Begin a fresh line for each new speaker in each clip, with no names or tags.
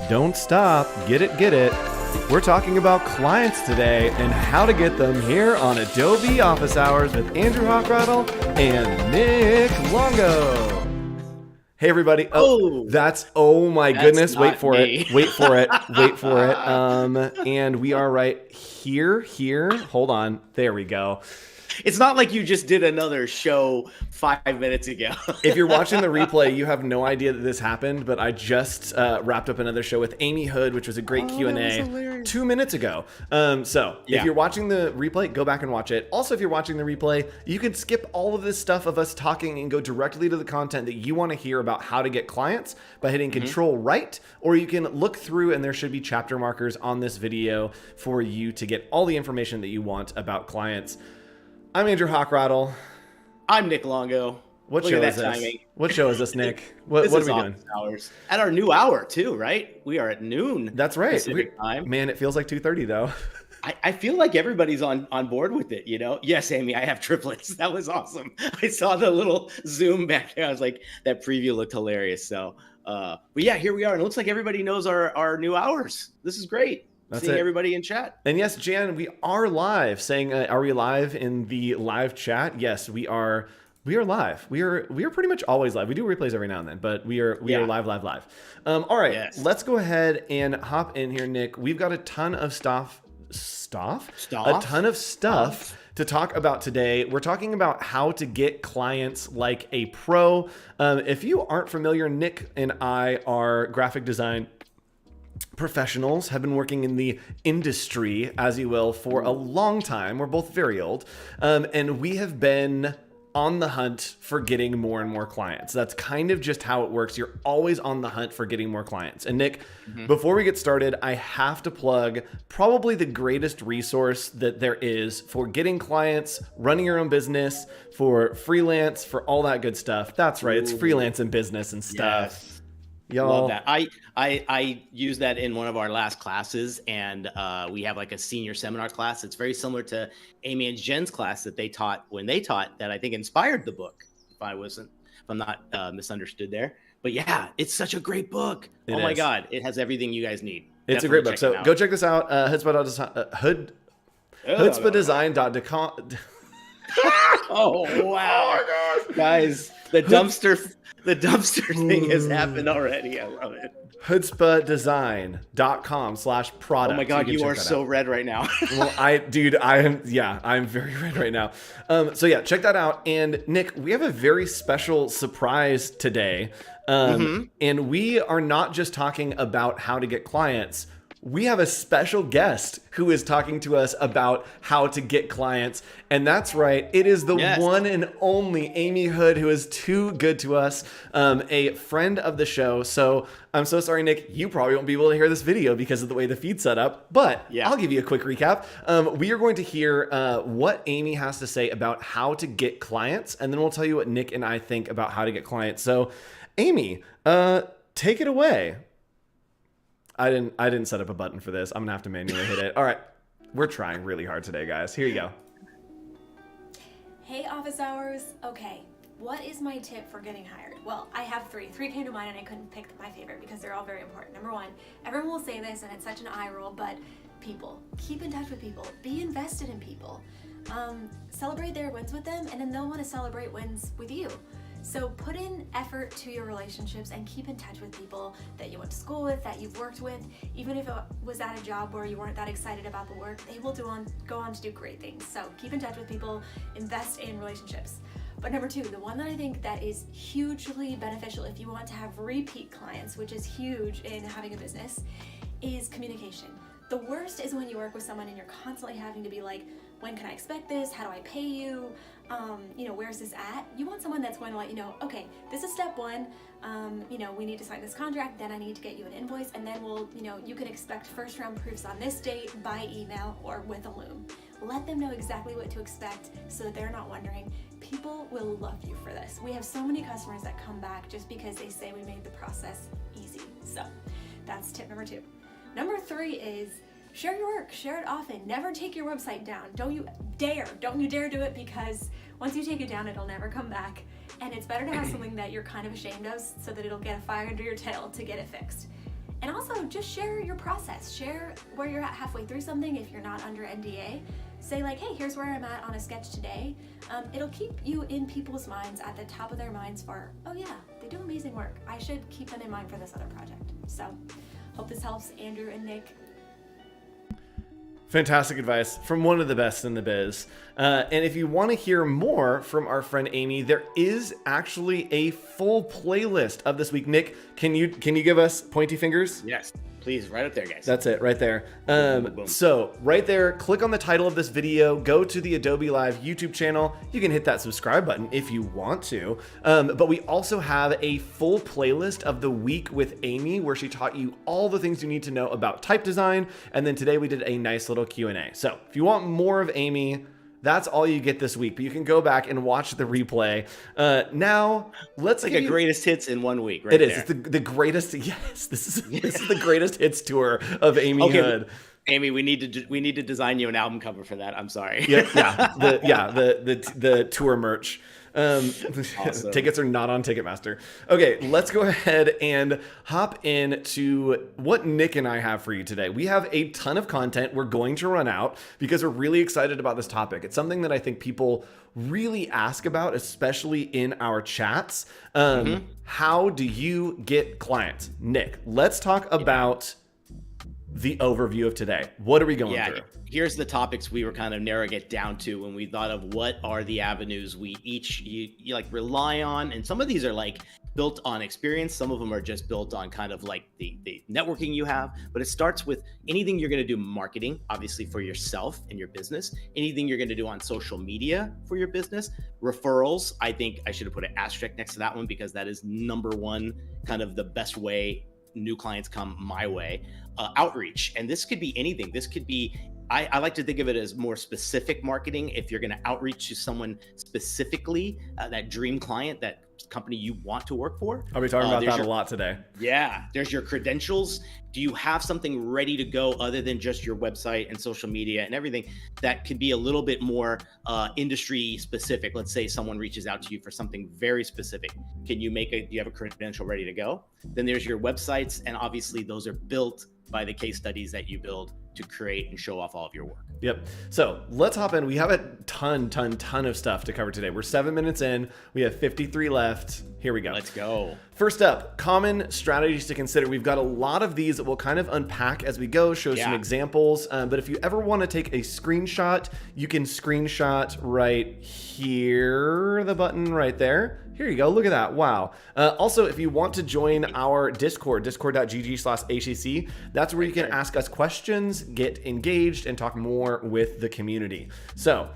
Don't stop. Get it, get it. We're talking about clients today and how to get them here on Adobe Office Hours with Andrew Hochradel and Nick Longo. Hey, everybody. Oh my goodness. Wait for it. And we are right here. Hold on. There we go.
It's not like you just did another show 5 minutes ago.
If you're watching the replay, you have no idea that this happened, but I just wrapped up another show with Amy Hood, which was a great Q&A 2 minutes ago. If you're watching the replay, go back and watch it. Also, if you're watching the replay, you can skip all of this stuff of us talking and go directly to the content that you want to hear about how to get clients by hitting Control Right, or you can look through and there should be chapter markers on this video for you to get all the information that you want about clients. I'm Andrew Hochradel.
I'm Nick Longo.
What show is this? Timing. What show is this, Nick? What are we doing?
Hours. At our new hour, too, right? We are at noon.
That's right.
Pacific time.
Man, it feels like 2:30, though.
I feel like everybody's on board with it, you know? Yes, Amy, I have triplets. That was awesome. I saw the little Zoom back there. I was like, that preview looked hilarious. So, but yeah, here we are. And it looks like everybody knows our new hours. This is great.
That's
seeing
it.
Everybody in chat.
And yes, Jan, we are live. Saying, are we live in the live chat? Yes, we are. We are live. We are pretty much always live. We do replays every now and then, but we are live. All right, Let's go ahead and hop in here, Nick. We've got a ton of stuff to talk about today. We're talking about how to get clients like a pro. If you aren't familiar, Nick and I are graphic design professionals, have been working in the industry, as you will, for a long time. We're both very old. And we have been on the hunt for getting more and more clients. That's kind of just how it works. You're always on the hunt for getting more clients. And Nick, before we get started, I have to plug probably the greatest resource that there is for getting clients, running your own business, for freelance, for all that good stuff. That's right. It's freelance and business and stuff.
Yes.
Y'all.
Love that. I used that in one of our last classes, and we have like a senior seminar class. It's very similar to Amy and Jen's class that they taught when they taught, that I think inspired the book. If I'm not misunderstood there. But yeah, it's such a great book. My God, it has everything you guys need.
It's a great book. So go check this out. Chutzpahdesign.com.
Oh wow, oh my gosh, guys, the dumpster thing has happened already. I love it.
Chutzpahdesign.com/product.
Oh my God, you are so red right now.
Well, I'm very red right now. So yeah, check that out. And Nick, we have a very special surprise today. And we are not just talking about how to get clients. We have a special guest who is talking to us about how to get clients. And that's right. It is the one and only Amy Hood, who is too good to us, a friend of the show. So I'm so sorry, Nick. You probably won't be able to hear this video because of the way the feed's set up. But I'll give you a quick recap. We are going to hear what Amy has to say about how to get clients. And then we'll tell you what Nick and I think about how to get clients. So Amy, take it away. I didn't set up a button for this. I'm gonna have to manually hit it. All right, we're trying really hard today, guys. Here you go.
Hey, office hours. Okay, what is my tip for getting hired? Well, I have three. Three came to mind and I couldn't pick my favorite because they're all very important. Number one, everyone will say this and it's such an eye roll, but people. Keep in touch with people. Be invested in people. Celebrate their wins with them, and then they'll want to celebrate wins with you. So put in effort to your relationships and keep in touch with people that you went to school with, that you've worked with. Even if it was at a job where you weren't that excited about the work, they will go on to do great things. So keep in touch with people, invest in relationships. But number two, the one that I think that is hugely beneficial if you want to have repeat clients, which is huge in having a business, is communication. The worst is when you work with someone and you're constantly having to be like, when can I expect this? How do I pay you? Where's this at? You want someone that's going to let you know, okay, this is step one. We need to sign this contract. Then I need to get you an invoice. And then you can expect first round proofs on this date by email or with a loom. Let them know exactly what to expect so that they're not wondering. People will love you for this. We have so many customers that come back just because they say we made the process easy. So that's tip number two. Number three is share your work, share it often. Never take your website down. Don't you dare do it, because once you take it down, it'll never come back. And it's better to have something that you're kind of ashamed of so that it'll get a fire under your tail to get it fixed. And also just share your process. Share where you're at halfway through something if you're not under NDA. Say like, hey, here's where I'm at on a sketch today. It'll keep you in people's minds, at the top of their minds for, oh yeah, they do amazing work. I should keep them in mind for this other project. So hope this helps Andrew and Nick.
Fantastic advice from one of the best in the biz. And if you want to hear more from our friend Amy, there is actually a full playlist of this week. Nick, can you give us pointy fingers?
Yes, please, right up there, guys.
That's it, right there.
Boom, boom, boom.
So right there, click on the title of this video, go to the Adobe Live YouTube channel. You can hit that subscribe button if you want to. But we also have a full playlist of the week with Amy, where she taught you all the things you need to know about type design. And then today we did a nice little Q&A. So if you want more of Amy, that's all you get this week, but you can go back and watch the replay. Now, let's
like a greatest hits in 1 week, right?
It is. It's the greatest. Yes, this is the greatest hits tour of Amy Hood.
Amy, we need to design you an album cover for that. I'm sorry.
The tour merch. Awesome. Tickets are not on Ticketmaster. Okay, let's go ahead and hop into what Nick and I have for you today. We have a ton of content. We're going to run out because we're really excited about this topic. It's something that I think people really ask about, especially in our chats. How do you get clients? Nick, let's talk about the overview of today. What are we going through?
Here's the topics we were kind of narrowing it down to when we thought of what are the avenues we each you like rely on. And some of these are like built on experience. Some of them are just built on kind of like the networking you have. But it starts with anything you're going to do marketing, obviously for yourself and your business, anything you're going to do on social media for your business, referrals. I think I should have put an asterisk next to that one because that is number one, kind of the best way new clients come my way. Outreach. And this could be anything. This could be, I like to think of it as more specific marketing. If you're going to outreach to someone specifically, that dream client, that company you want to work for.
I'll be talking about that a lot today.
Yeah. There's your credentials. Do you have something ready to go other than just your website and social media and everything that could be a little bit more industry specific? Let's say someone reaches out to you for something very specific. Do you have a credential ready to go? Then there's your websites. And obviously those are built by the case studies that you build to create and show off all of your work.
Yep. So let's hop in. We have a ton of stuff to cover today. We're 7 minutes in. We have 53 left. Here we go.
Let's go.
First up, common strategies to consider. We've got a lot of these that we'll kind of unpack as we go, show some examples. But if you ever want to take a screenshot, you can screenshot right here, the button right there. Here you go. Look at that. Wow. Also, if you want to join our Discord, discord.gg/ACC, that's where you can ask us questions, get engaged, and talk more with the community. So,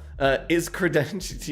is credentials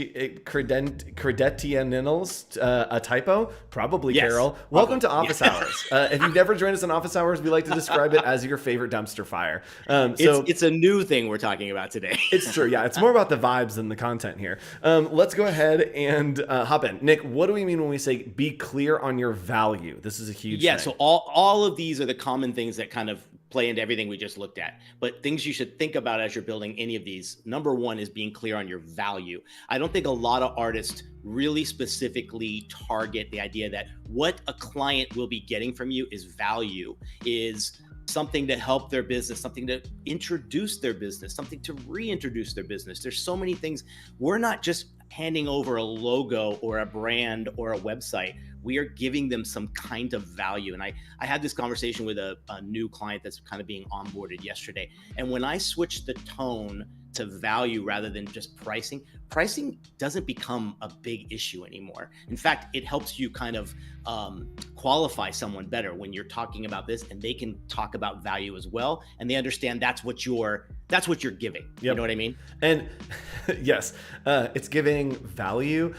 a typo? Probably, yes. Carol. Welcome to Office Hours. If you've never joined us in Office Hours, we like to describe it as your favorite dumpster fire.
It's a new thing we're talking about today.
It's true. Yeah, it's more about the vibes than the content here. Let's go ahead and hop in. Nick, what do we mean when we say be clear on your value? This is a huge thing.
So all of these are the common things that kind of play into everything we just looked at. But things you should think about as you're building any of these. Number one is being clear on your value. I don't think a lot of artists really specifically target the idea that what a client will be getting from you is value, is something to help their business, something to introduce their business, something to reintroduce their business. There's so many things. We're not just handing over a logo or a brand or a website. We are giving them some kind of value. And I had this conversation with a new client that's kind of being onboarded yesterday. And when I switched the tone to value rather than just pricing doesn't become a big issue anymore. In fact, it helps you kind of qualify someone better when you're talking about this, and they can talk about value as well, and they understand that's what you're giving. Yep. You know what I mean?
And yes, it's giving value.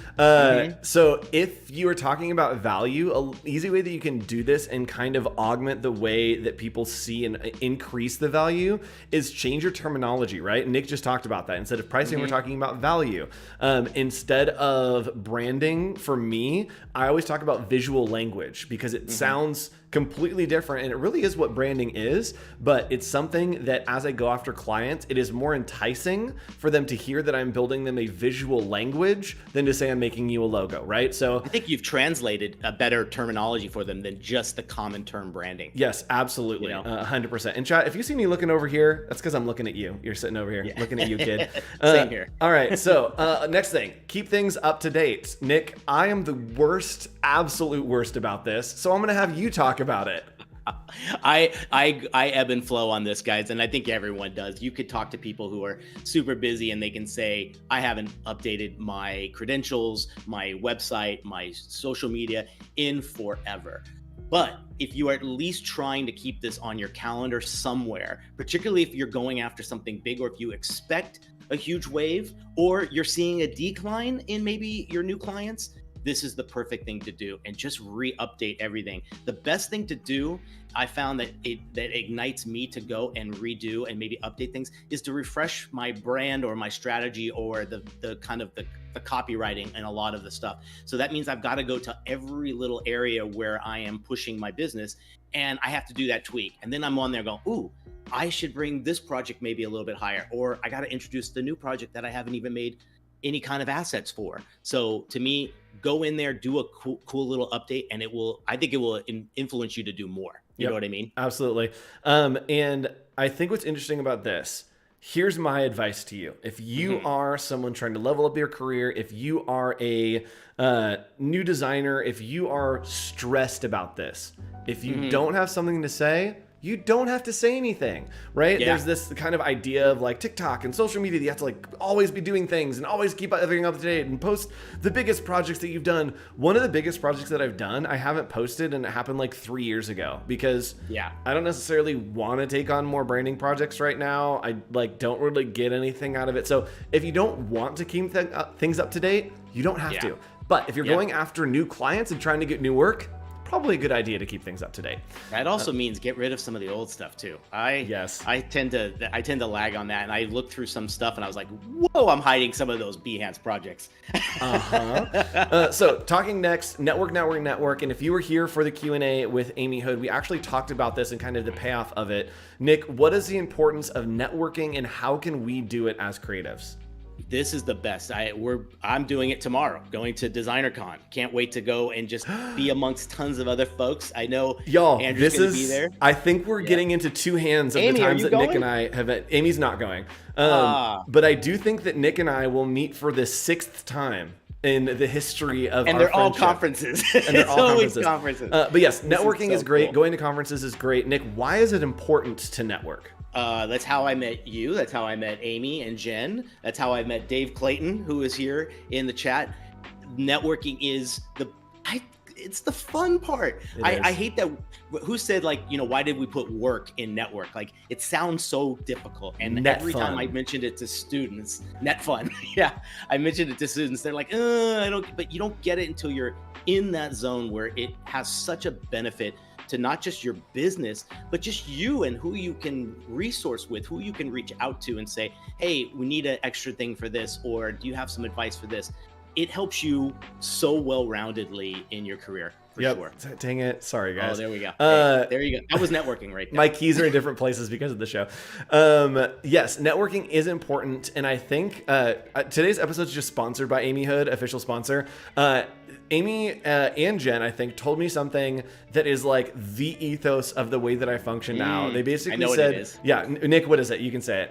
So if you are talking about value, an easy way that you can do this and kind of augment the way that people see and increase the value is change your terminology, right? Nick just talked about that. Instead of pricing, we're talking about value. Instead of branding, for me, I always talk about visual language because it sounds completely different. And it really is what branding is, but it's something that as I go after clients, it is more enticing for them to hear that I'm building them a visual language than to say I'm making you a logo, right? So
I think you've translated a better terminology for them than just the common term branding.
yes, absolutely. 100%. And chat, if you see me looking over here, that's because I'm looking at you. You're sitting over here looking at you, kid.
Same here.
All right. So next thing, keep things up to date. Nick, I am the worst, absolute worst about this. So I'm going to have you talk about it.
I ebb and flow on this, guys, and I think everyone does. You could talk to people who are super busy and they can say, I haven't updated my credentials, my website, my social media in forever. But if you are at least trying to keep this on your calendar somewhere, particularly if you're going after something big, or if you expect a huge wave, or you're seeing a decline in maybe your new clients, this is the perfect thing to do, and just re-update everything. The best thing to do, I found that ignites me to go and redo and maybe update things, is to refresh my brand or my strategy or the kind of the copywriting and a lot of the stuff. So that means I've got to go to every little area where I am pushing my business, and I have to do that tweak. And then I'm on there going, ooh, I should bring this project maybe a little bit higher, or I got to introduce the new project that I haven't even made any kind of assets for. So to me, go in there, do a cool little update, and I think it will influence you to do more. You know what I mean?
Absolutely. And I think what's interesting about this, here's my advice to you. If you are someone trying to level up your career, if you are a new designer, if you are stressed about this, if you don't have something to say, you don't have to say anything, right?
Yeah.
There's this kind of idea of like TikTok and social media that you have to like always be doing things and always keep everything up to date and post the biggest projects that you've done. One of the biggest projects that I've done, I haven't posted, and it happened like 3 years ago because I don't necessarily want to take on more branding projects right now. I like don't really get anything out of it. So if you don't want to keep things up to date, you don't have to. But if you're going after new clients and trying to get new work, probably a good idea to keep things up to date.
That also means get rid of some of the old stuff too. I tend to lag on that, and I looked through some stuff and I was like, whoa, I'm hiding some of those Behance projects.
So talking next, network. And if you were here for the Q&A with Amy Hood, we actually talked about this and kind of the payoff of it. Nick, what is the importance of networking and how can we do it as creatives?
This is the best. I'm doing it tomorrow, going to DesignerCon. Can't wait to go and just be amongst tons of other folks. I know Andrew's going to be there.
I think we're getting into two hands of
Amy,
the times that
going?
Nick and I have. Amy's not going. But I do think that Nick and I will meet for the 6th time in the history of
and
our
they're all
friendship.
conferences.
And they're all
always
conferences. But yes, networking is great.
Cool.
Going to conferences is great. Nick, why is it important to network?
That's how I met you. That's how I met Amy and Jen. That's how I met Dave Clayton, who is here in the chat. Networking is it's the fun part. I hate that. Who said like, why did we put work in network? Like it sounds so difficult. And every time I mentioned it to students, net fun. Yeah. I mentioned it to students. They're like, I don't, but you don't get it until you're in that zone where it has such a benefit to not just your business, but just you and who you can resource with, who you can reach out to and say, hey, we need an extra thing for this, or do you have some advice for this? It helps you so well-roundedly in your career, for sure.
Dang it. Sorry, guys.
Oh, there we go. There you go. That was networking right there.
My keys are in different places because of the show. Yes, networking is important. And I think today's episode is just sponsored by Amy Hood, official sponsor. Amy and Jen, I think, told me something that is like the ethos of the way that I function now. They basically said, Nick, what is it? You can say it.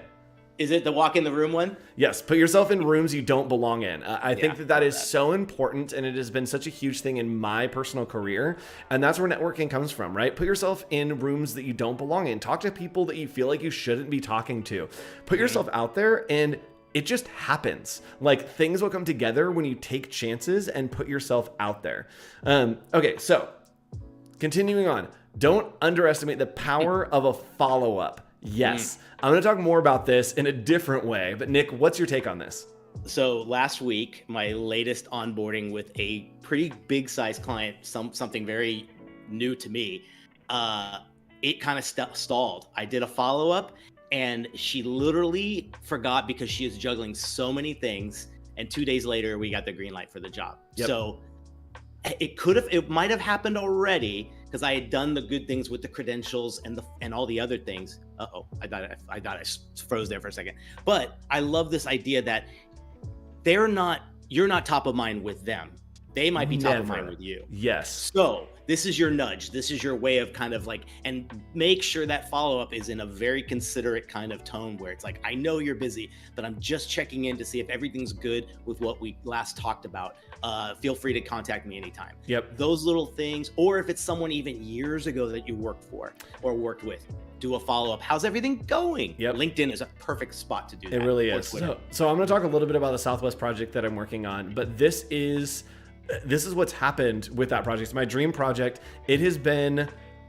Is it the walk in the room one?
Yes. Put yourself in rooms you don't belong in. I think that is so important, and it has been such a huge thing in my personal career. And that's where networking comes from, right? Put yourself in rooms that you don't belong in. Talk to people that you feel like you shouldn't be talking to. Put yourself out there, and it just happens. Like things will come together when you take chances and put yourself out there. Okay, so continuing on. Don't underestimate the power of a follow-up. Yes. I'm going to talk more about this in a different way. But Nick, what's your take on this?
So last week, my latest onboarding with a pretty big size client, something very new to me, it kind of stalled. I did a follow-up and she literally forgot because she is juggling so many things. And 2 days later, we got the green light for the job. Yep. So it might have happened already. because I had done the good things with the credentials and all the other things. I thought I froze there for a second. But I love this idea that you're not top of mind with them. They might be top of mind with you.
Yes.
So this is your nudge. This is your way of kind of like, and make sure that follow-up is in a very considerate kind of tone where it's like, I know you're busy, but I'm just checking in to see if everything's good with what we last talked about. Feel free to contact me anytime.
Yep.
Those little things, or if it's someone even years ago that you worked for or worked with, do a follow-up. How's everything going?
Yep.
LinkedIn is a perfect spot to do that.
It really is. So I'm going to talk a little bit about the Southwest project that I'm working on, but this is what's happened with that project. It's my dream project. It has been,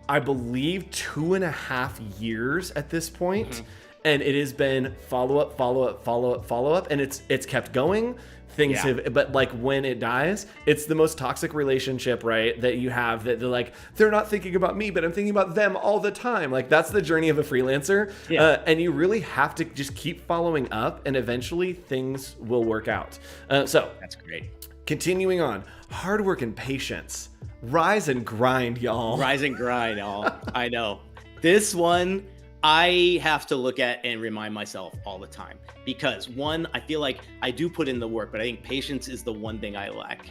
I believe, 2.5 years at this point. Mm-hmm. And it has been follow up. And it's kept going. Things have, but like when it dies, it's the most toxic relationship, right? That you have, that they're like, they're not thinking about me, but I'm thinking about them all the time. Like that's the journey of a freelancer. Yeah. And you really have to just keep following up and eventually things will work out. So
that's great.
Continuing on, hard work and patience. Rise and grind, y'all.
Rise and grind, y'all. I know. This one, I have to look at and remind myself all the time. Because one, I feel like I do put in the work, but I think patience is the one thing I lack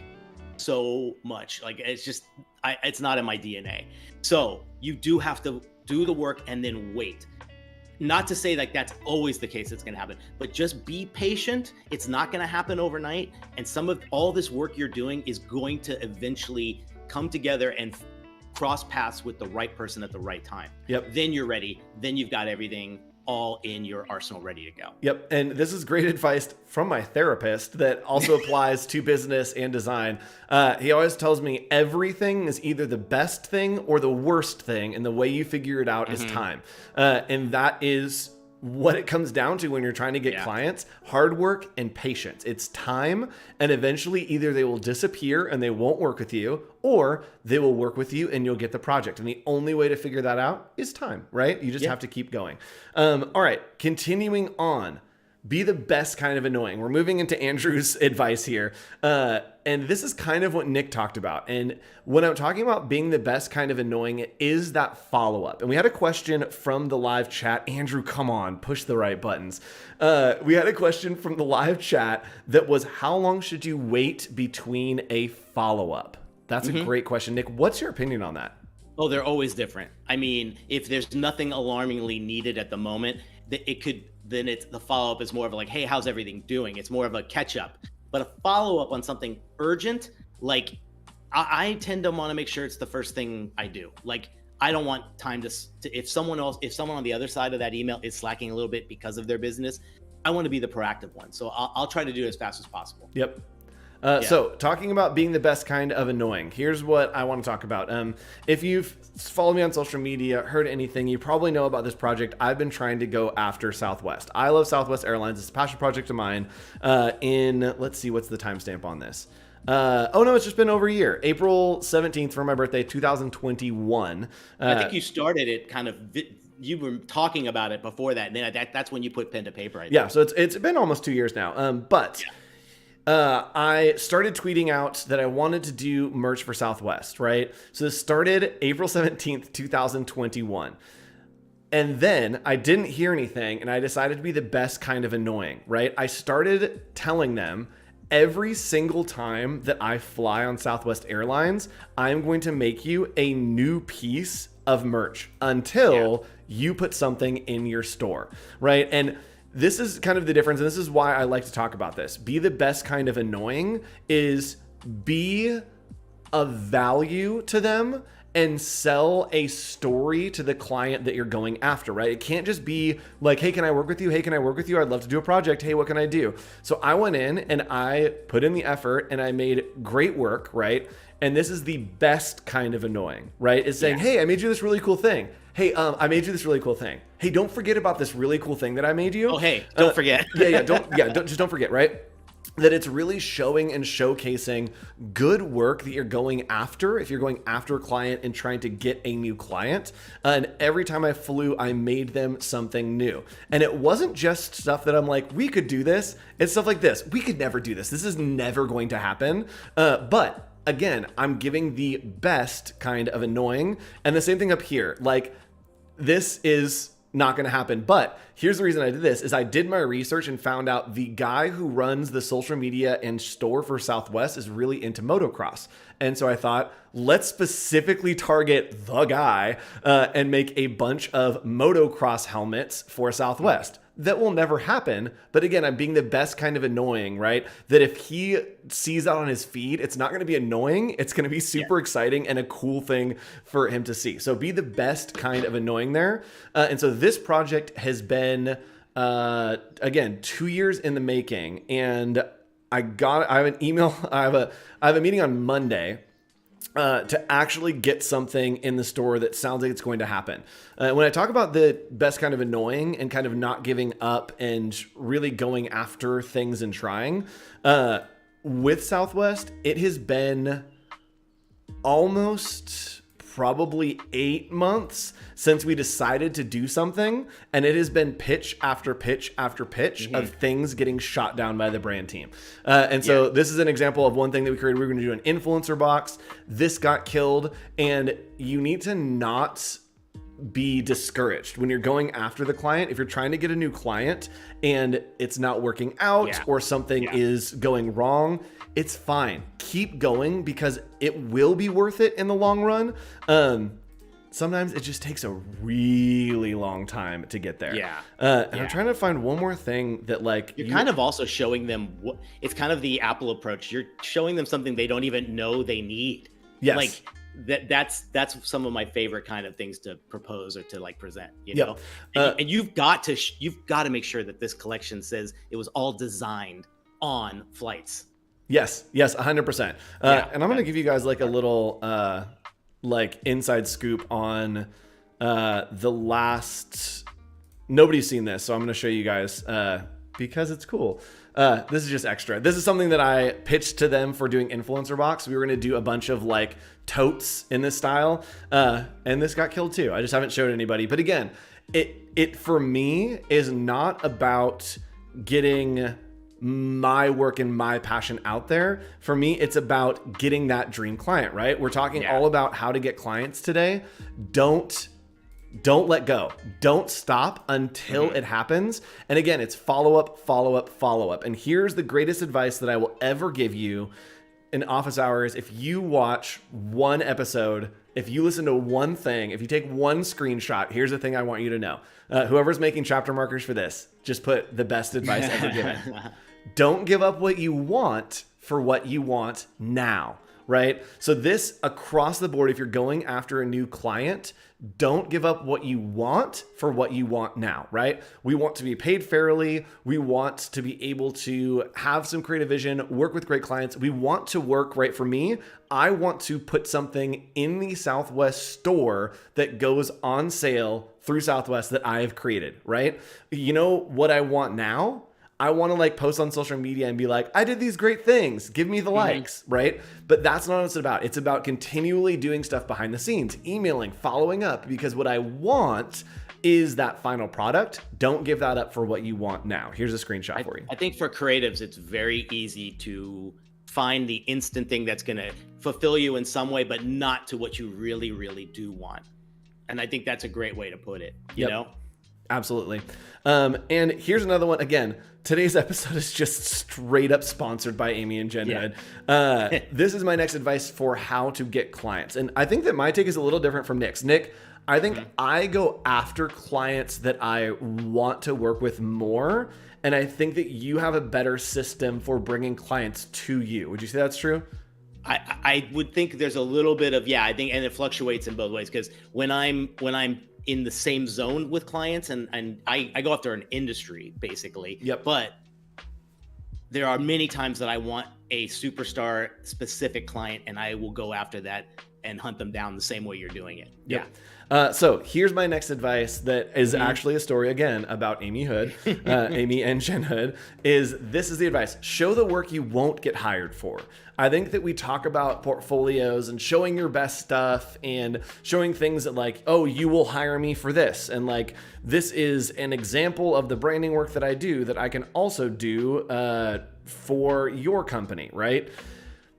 so much. Like it's just, it's not in my DNA. So you do have to do the work and then wait. Not to say like that's always the case that's going to happen, but just be patient. It's not going to happen overnight. And some of all this work you're doing is going to eventually come together and cross paths with the right person at the right time.
Yep. Then
you're ready. Then you've got everything all in your arsenal ready to go.
Yep. And this is great advice from my therapist that also applies to business and design. He always tells me everything is either the best thing or the worst thing, and the way you figure it out is time. And that is what it comes down to when you're trying to get clients: hard work and patience. It's time, and eventually either they will disappear and they won't work with you, or they will work with you and you'll get the project. And the only way to figure that out is time, right? You just have to keep going. All right, continuing on. Be the best kind of annoying. We're moving into Andrew's advice here. And this is kind of what Nick talked about. And when I'm talking about being the best kind of annoying, it is that follow-up. And we had a question from the live chat. Andrew, come on, push the right buttons. We had a question from the live chat that was, how long should you wait between a follow-up? That's a great question. Nick, what's your opinion on that?
Oh, they're always different. I mean, if there's nothing alarmingly needed at the moment, then it's the follow-up is more of like, hey, how's everything doing? It's more of a catch-up. But a follow-up on something urgent, like I tend to want to make sure it's the first thing I do. Like I don't want time to if someone on the other side of that email is slacking a little bit because of their business, I want to be the proactive one. So I'll try to do it as fast as possible.
Yep. So talking about being the best kind of annoying, here's what I want to talk about. If you've followed me on social media, heard anything, you probably know about this project. I've been trying to go after Southwest. I love Southwest Airlines. It's a passion project of mine. Let's see, what's the timestamp on this? It's just been over a year. April 17th for my birthday, 2021.
I think you started it kind of... You were talking about it before that, and then that's when you put pen to paper.
Yeah, so it's been almost 2 years now. I started tweeting out that I wanted to do merch for Southwest, right? So this started April 17th, 2021. And then I didn't hear anything, and I decided to be the best kind of annoying, right? I started telling them every single time that I fly on Southwest Airlines, I'm going to make you a new piece of merch until you put something in your store, right? And this is kind of the difference, and this is why I like to talk about this. Be the best kind of annoying is be of value to them and sell a story to the client that you're going after, right? It can't just be like, hey, can I work with you? Hey, can I work with you? I'd love to do a project. Hey, what can I do? So I went in and I put in the effort and I made great work, right? And this is the best kind of annoying, right? It's saying, hey, I made you this really cool thing. Hey, I made you this really cool thing. Hey, don't forget about this really cool thing that I made you.
Oh, hey, don't forget.
Don't forget, right? That it's really showing and showcasing good work that you're going after if you're going after a client and trying to get a new client. And every time I flew, I made them something new. And it wasn't just stuff that I'm like, we could do this. It's stuff like this. We could never do this. This is never going to happen. But again, I'm giving the best kind of annoying. And the same thing up here. Like, this is not going to happen. But here's the reason I did this is I did my research and found out the guy who runs the social media and store for Southwest is really into motocross. And so I thought, let's specifically target the guy and make a bunch of motocross helmets for Southwest. That will never happen. But again, I'm being the best kind of annoying, right? That if he sees that on his feed, it's not going to be annoying. It's going to be super exciting and a cool thing for him to see. So be the best kind of annoying there. And so this project has been, again, 2 years in the making. And I have an email. I have a meeting on Monday to actually get something in the store that sounds like it's going to happen. When I talk about the best kind of annoying and kind of not giving up and really going after things and trying, with Southwest, it has been almost probably 8 months since we decided to do something, and it has been pitch after pitch after pitch of things getting shot down by the brand team. And so this is an example of one thing that we created. We were going to do an influencer box. This got killed, and you need to not be discouraged when you're going after the client. If you're trying to get a new client and it's not working out or something is going wrong, it's fine. Keep going because it will be worth it in the long run. Sometimes it just takes a really long time to get there. And I'm trying to find one more thing that like
you're kind of also showing them what it's kind of the Apple approach. You're showing them something they don't even know they need. Like that's some of my favorite kind of things to propose or to like present, you know? And you've got to make sure that this collection says it was all designed on flights.
Yes, 100%. And I'm going to give you guys like a little like inside scoop on the last. Nobody's seen this, so I'm going to show you guys because it's cool. This is just extra. This is something that I pitched to them for doing Influencer Box. We were going to do a bunch of like totes in this style, and this got killed too. I just haven't showed anybody. But again, it for me is not about getting my work and my passion out there. For me, it's about getting that dream client, right? We're talking all about how to get clients today. Don't let go. Don't stop until it happens. And again, it's follow up, follow up, follow up. And here's the greatest advice that I will ever give you in office hours. If you watch one episode, if you listen to one thing, if you take one screenshot, here's the thing I want you to know. Whoever's making chapter markers for this, just put the best advice ever given. Don't give up what you want for what you want now, right? So this across the board, if you're going after a new client, don't give up what you want for what you want now, right? We want to be paid fairly. We want to be able to have some creative vision, work with great clients. We want to work, right? For me, I want to put something in the Southwest store that goes on sale through Southwest that I have created, right? You know what I want now? I want to like post on social media and be like, I did these great things. Give me the likes, right? But that's not what it's about. It's about continually doing stuff behind the scenes, emailing, following up, because what I want is that final product. Don't give that up for what you want now. Here's a screenshot for you.
I think for creatives, it's very easy to find the instant thing that's going to fulfill you in some way, but not to what you really, really do want. And I think that's a great way to put it, you know?
Absolutely. And here's another one. Again, today's episode is just straight up sponsored by Amy and Jen Hood. This is my next advice for how to get clients. And I think that my take is a little different from Nick's. Nick, I think I go after clients that I want to work with more. And I think that you have a better system for bringing clients to you. Would you say that's true?
I would think there's a little bit of, I think, and it fluctuates in both ways, because when I'm in the same zone with clients and I go after an industry basically, but there are many times that I want a superstar specific client and I will go after that and hunt them down the same way you're doing it.
So here's my next advice that is actually a story again about Amy Hood, Amy and Jen Hood. This is the advice: show the work you won't get hired for. I think that we talk about portfolios and showing your best stuff and showing things that like, oh, you will hire me for this. And like, this is an example of the branding work that I do that I can also do for your company, right?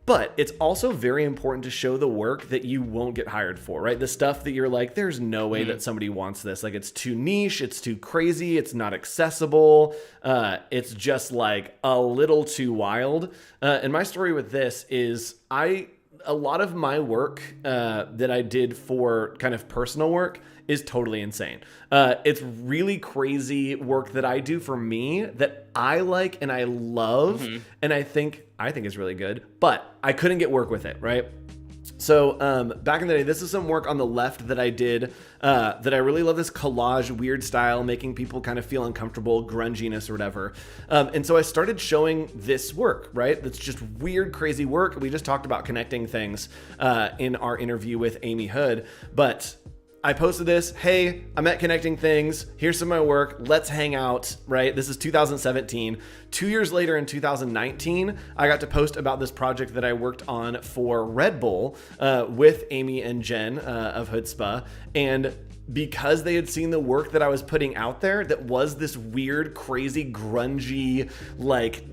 But it's also very important to show the work that you won't get hired for, right? The stuff that you're like, there's no way that somebody wants this. Like, it's too niche, it's too crazy, it's not accessible. It's just like a little too wild. And my story with this is a lot of my work that I did for kind of personal work is totally insane. It's really crazy work that I do for me that I like and I love, and I think is really good, but I couldn't get work with it, right? So back in the day, this is some work on the left that I did that I really love, this collage weird style, making people kind of feel uncomfortable, grunginess or whatever. And so I started showing this work, right? That's just weird, crazy work. We just talked about connecting things in our interview with Amy Hood, but I posted this, hey, I'm at Connecting Things. Here's some of my work. Let's hang out, right? This is 2017. 2 years later in 2019, I got to post about this project that I worked on for Red Bull with Amy and Jen of Hoodspa. And because they had seen the work that I was putting out there that was this weird, crazy, grungy, like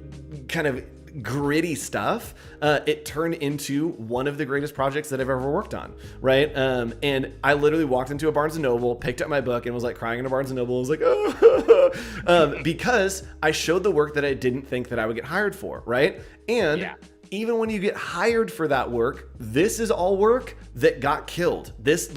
kind of gritty stuff, it turned into one of the greatest projects that I've ever worked on, right? And I literally walked into a Barnes & Noble, picked up my book, and was like crying in a Barnes & Noble. I was like, oh, because I showed the work that I didn't think that I would get hired for, right? And even when you get hired for that work, this is all work that got killed. This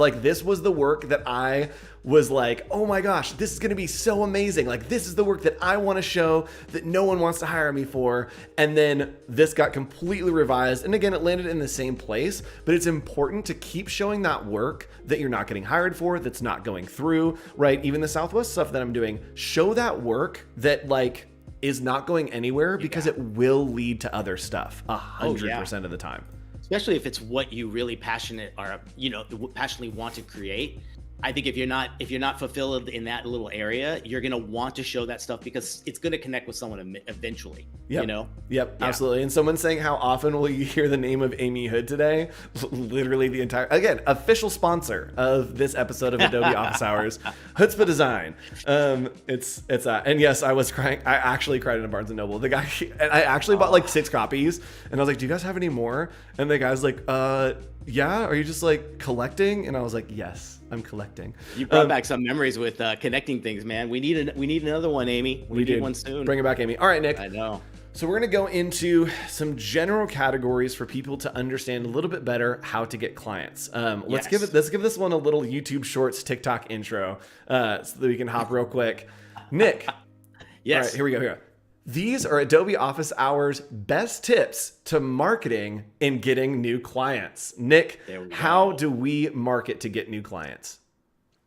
was the work that I was like, oh my gosh, this is going to be so amazing. Like, this is the work that I want to show that no one wants to hire me for. And then this got completely revised. And again, it landed in the same place, but it's important to keep showing that work that you're not getting hired for, that's not going through, right? Even the Southwest stuff that I'm doing, show that work that like is not going anywhere, because it will lead to other stuff 100% of the time.
Especially if it's what you really passionately want to create. I think if you're not fulfilled in that little area, you're going to want to show that stuff because it's going to connect with someone eventually,
Yep, absolutely. And someone saying, how often will you hear the name of Amy Hood today? Literally the entire, again, official sponsor of this episode of Adobe Office Hours, Hoodspa Design. And yes, I was crying. I actually cried in a Barnes & Noble. The guy, and I actually bought like 6 copies, and I was like, do you guys have any more? And the guy's like, yeah, are you just like collecting? And I was like, yes, I'm collecting.
You brought back some memories with Connecting Things, man. We need another one, Amy. We need one soon.
Bring it back, Amy. All right, Nick.
I know.
So we're going to go into some general categories for people to understand a little bit better how to get clients. Let's give this one a little YouTube Shorts TikTok intro so that we can hop real quick. Nick.
Yes.
All right, here we go. These are Adobe Office Hours best tips to marketing and getting new clients. Nick, how do we market to get new clients?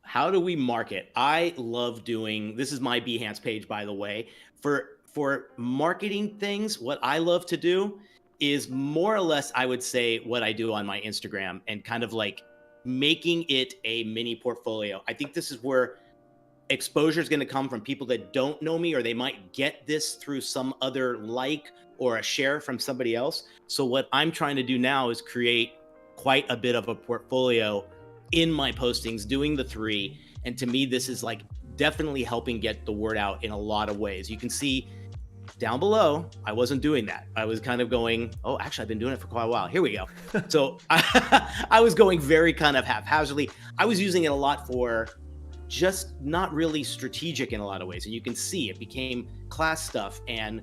How do we market? I love doing, this is my Behance page, by the way. For marketing things, what I love to do is more or less, I would say, what I do on my Instagram and kind of like making it a mini portfolio. I think this is where exposure is going to come from people that don't know me, or they might get this through some other like or a share from somebody else. So what I'm trying to do now is create quite a bit of a portfolio in my postings, doing the 3. And to me, this is like definitely helping get the word out in a lot of ways. You can see down below, I wasn't doing that. I was kind of going, oh, actually, I've been doing it for quite a while. Here we go. So I was going very kind of haphazardly. I was using it a lot for just not really strategic in a lot of ways. And you can see it became class stuff and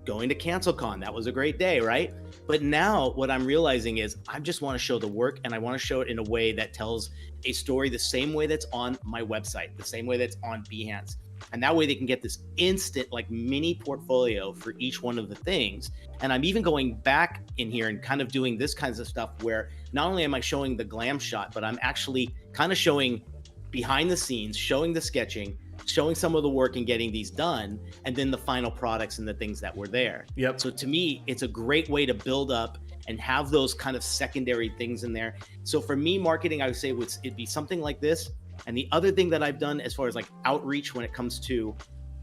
going to CancelCon. That was a great day, right? But now what I'm realizing is I just want to show the work, and I want to show it in a way that tells a story the same way that's on my website, the same way that's on Behance. And that way they can get this instant like mini portfolio for each one of the things. And I'm even going back in here and kind of doing this kinds of stuff where not only am I showing the glam shot, but I'm actually kind of showing behind the scenes, showing the sketching, showing some of the work and getting these done, and then the final products and the things that were there.
Yep.
So to me, it's a great way to build up and have those kind of secondary things in there. So for me, marketing, I would say it'd be something like this. And the other thing that I've done as far as like outreach when it comes to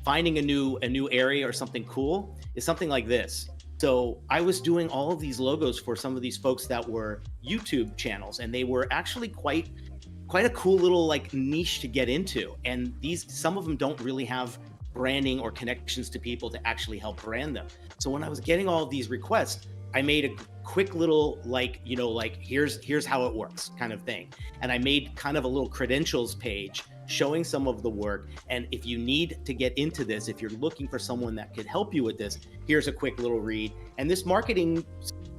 finding a new area or something cool is something like this. So I was doing all of these logos for some of these folks that were YouTube channels, and they were actually quite a cool little like niche to get into. And some of them don't really have branding or connections to people to actually help brand them. So when I was getting all of these requests, I made a quick little like, here's how it works kind of thing. And I made kind of a little credentials page showing some of the work. And if you need to get into this, if you're looking for someone that could help you with this, here's a quick little read. And this marketing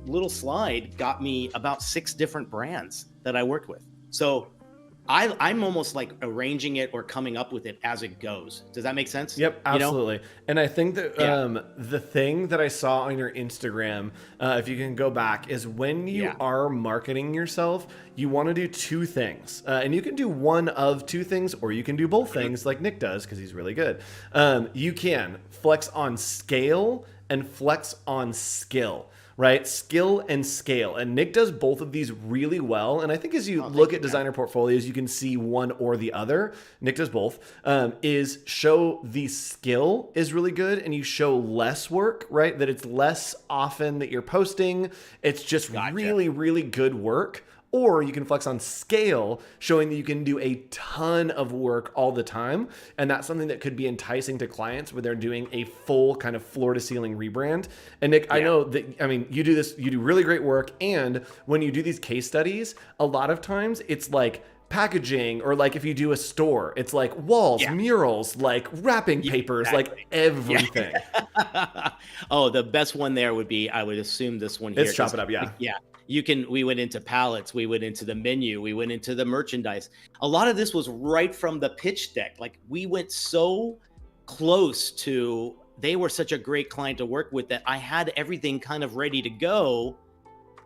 little slide got me about 6 different brands that I worked with. So I'm almost like arranging it or coming up with it as it goes. Does that make sense?
Yep, absolutely. And I think that the thing that I saw on your Instagram, if you can go back, is when you are marketing yourself, you want to do 2 things. And you can do one of 2 things, or you can do both things like Nick does because he's really good. You can flex on scale and flex on skill. Right? Skill and scale. And Nick does both of these really well. And I think as you look at designer portfolios, you can see one or the other. Nick does both. Is show the skill is really good, and you show less work, right? That it's less often that you're posting. It's just really, really good work. Or you can flex on scale, showing that you can do a ton of work all the time. And that's something that could be enticing to clients when they're doing a full kind of floor to ceiling rebrand. And Nick, I know that, I mean, you do this, you do really great work. And when you do these case studies, a lot of times it's like packaging, or like if you do a store, it's like walls, murals, like wrapping papers, like everything.
Oh, the best one there would be, I would assume this one here.
It's Chop It Up, yeah.
Yeah. We went into palettes, we went into the menu, we went into the merchandise. A lot of this was right from the pitch deck. Like we went so close to, they were such a great client to work with that I had everything kind of ready to go.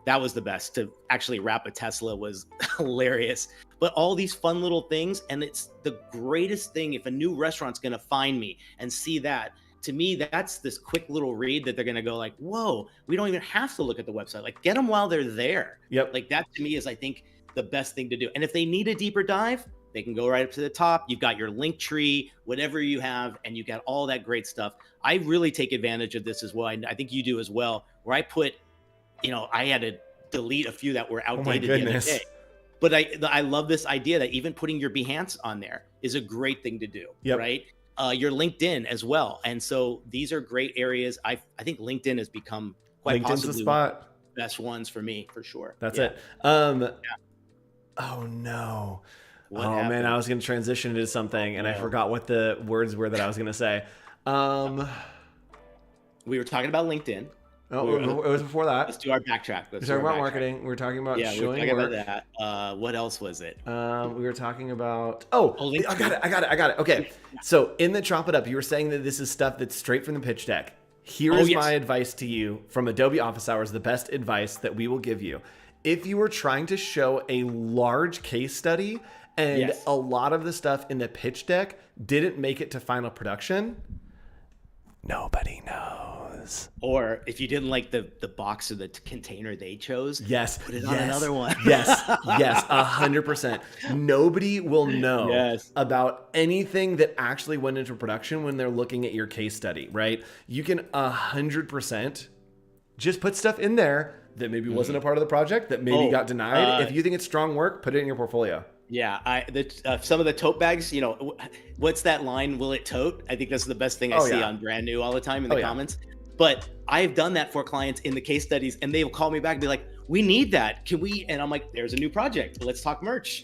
That was the best. To actually wrap a Tesla was hilarious. But all these fun little things, and it's the greatest thing if a new restaurant's gonna find me and see that. To me, that's this quick little read that they're going to go like, whoa, we don't even have to look at the website. Like get them while they're there.
Yep.
Like that to me is, I think, the best thing to do. And if they need a deeper dive, they can go right up to the top. You've got your link tree, whatever you have, and you got all that great stuff. I really take advantage of this as well. I think you do as well, where I put, I had to delete a few that were outdated the other day. But I love this idea that even putting your Behance on there is a great thing to do, right? Your LinkedIn as well. And so these are great areas. I think LinkedIn has become quite possibly
the spot.
The best ones for me, for sure.
That's it. Oh no.
What happened?
Man, I was going to transition into something and I forgot what the words were that I was going to say.
We were talking about LinkedIn.
Oh, it was before that.
Let's do our backtrack.
We're talking about marketing. We were talking about showing
we were
work.
talking about that. What else was it?
We were talking about... I got it. Okay. So in the Chop It Up, you were saying that this is stuff that's straight from the pitch deck. Here is my advice to you from Adobe Office Hours, the best advice that we will give you. If you were trying to show a large case study and a lot of the stuff in the pitch deck didn't make it to final production, nobody knows.
Or if you didn't like the box or the container they chose, put it on another one.
Yes, 100%. Nobody will know about anything that actually went into production when they're looking at your case study, right? You can 100% just put stuff in there that maybe wasn't a part of the project, that maybe got denied. If you think it's strong work, put it in your portfolio.
Yeah, some of the tote bags, what's that line? Will it tote? I think that's the best thing I see on brand new all the time in the comments. But I've done that for clients in the case studies, and they will call me back and be like, "We need that. Can we?" And I'm like, "There's a new project. Let's talk merch."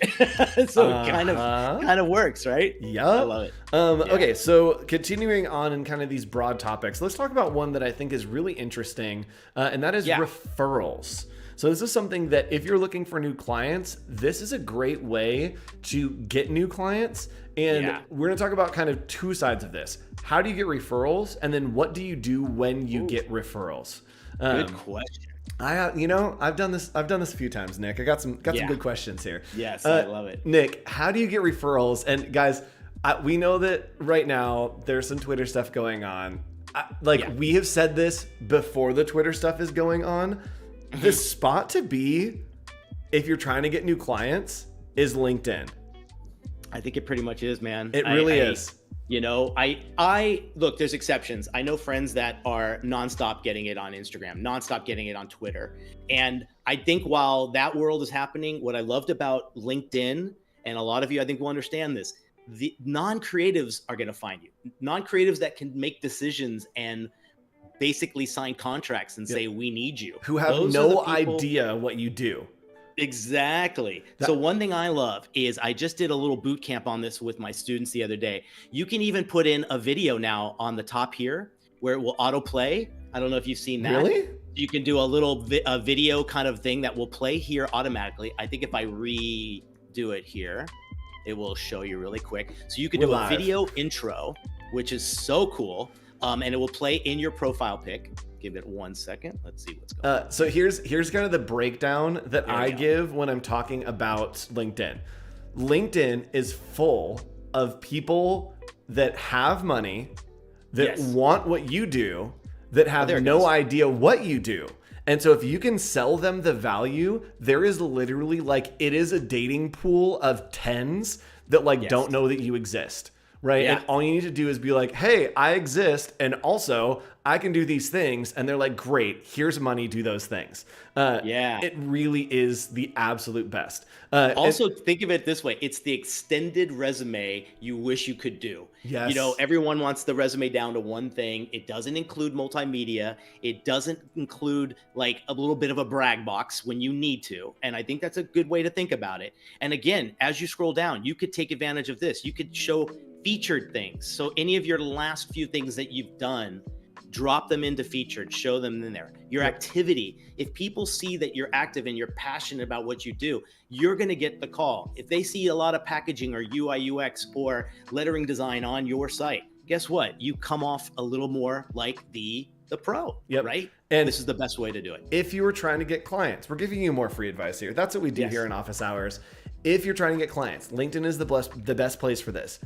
So it kind of works, right?
Yep.
I love it.
Okay, so continuing on in kind of these broad topics, let's talk about one that I think is really interesting, and that is referrals. So this is something that if you're looking for new clients, this is a great way to get new clients. And we're going to talk about kind of 2 sides of this. How do you get referrals? And then what do you do when you get referrals?
Good question.
I've done this a few times, Nick. I got some good questions here.
Yes, I love it.
Nick, how do you get referrals? And guys, we know that right now there's some Twitter stuff going on. We have said this before the Twitter stuff is going on. The spot to be if you're trying to get new clients is LinkedIn.
I think it pretty much is, man.
It really is.
I look, there's exceptions. I know friends that are nonstop getting it on Instagram, nonstop getting it on Twitter. And I think while that world is happening, what I loved about LinkedIn, and a lot of you I think will understand this, the non-creatives are going to find you. Non-creatives that can make decisions and basically sign contracts and say, we need you.
Who have no idea what you do.
Exactly. So one thing I love is I just did a little boot camp on this with my students the other day. You can even put in a video now on the top here where it will autoplay. I don't know if you've seen that.
Really?
You can do a little a video kind of thing that will play here automatically. I think if I redo it here, it will show you really quick. So you can do a video intro, which is so cool. And it will play in your profile pic. Give it 1 second. Let's see what's going on.
So here's kind of the breakdown that I give when I'm talking about LinkedIn. LinkedIn is full of people that have money, that want what you do, that have no idea what you do. And so if you can sell them the value, there is literally like, it is a dating pool of tens that like don't know that you exist. Right. Yeah. And all you need to do is be like, hey, I exist. And also I can do these things. And they're like, great, here's money, do those things. It really is the absolute best.
Also, think of it this way. It's the extended resume you wish you could do.
Yes.
You know, everyone wants the resume down to one thing. It doesn't include multimedia. It doesn't include like a little bit of a brag box when you need to. And I think that's a good way to think about it. And again, as you scroll down, you could take advantage of this. You could show featured things. So any of your last few things that you've done, drop them into featured, show them in there. Your activity, if people see that you're active and you're passionate about what you do, you're going to get the call. If they see a lot of packaging or UI UX or lettering design on your site, guess what? You come off a little more like the pro, right?
And
this is the best way to do it.
If you were trying to get clients, we're giving you more free advice here. That's what we do here in office hours. If you're trying to get clients, LinkedIn is the best place for this.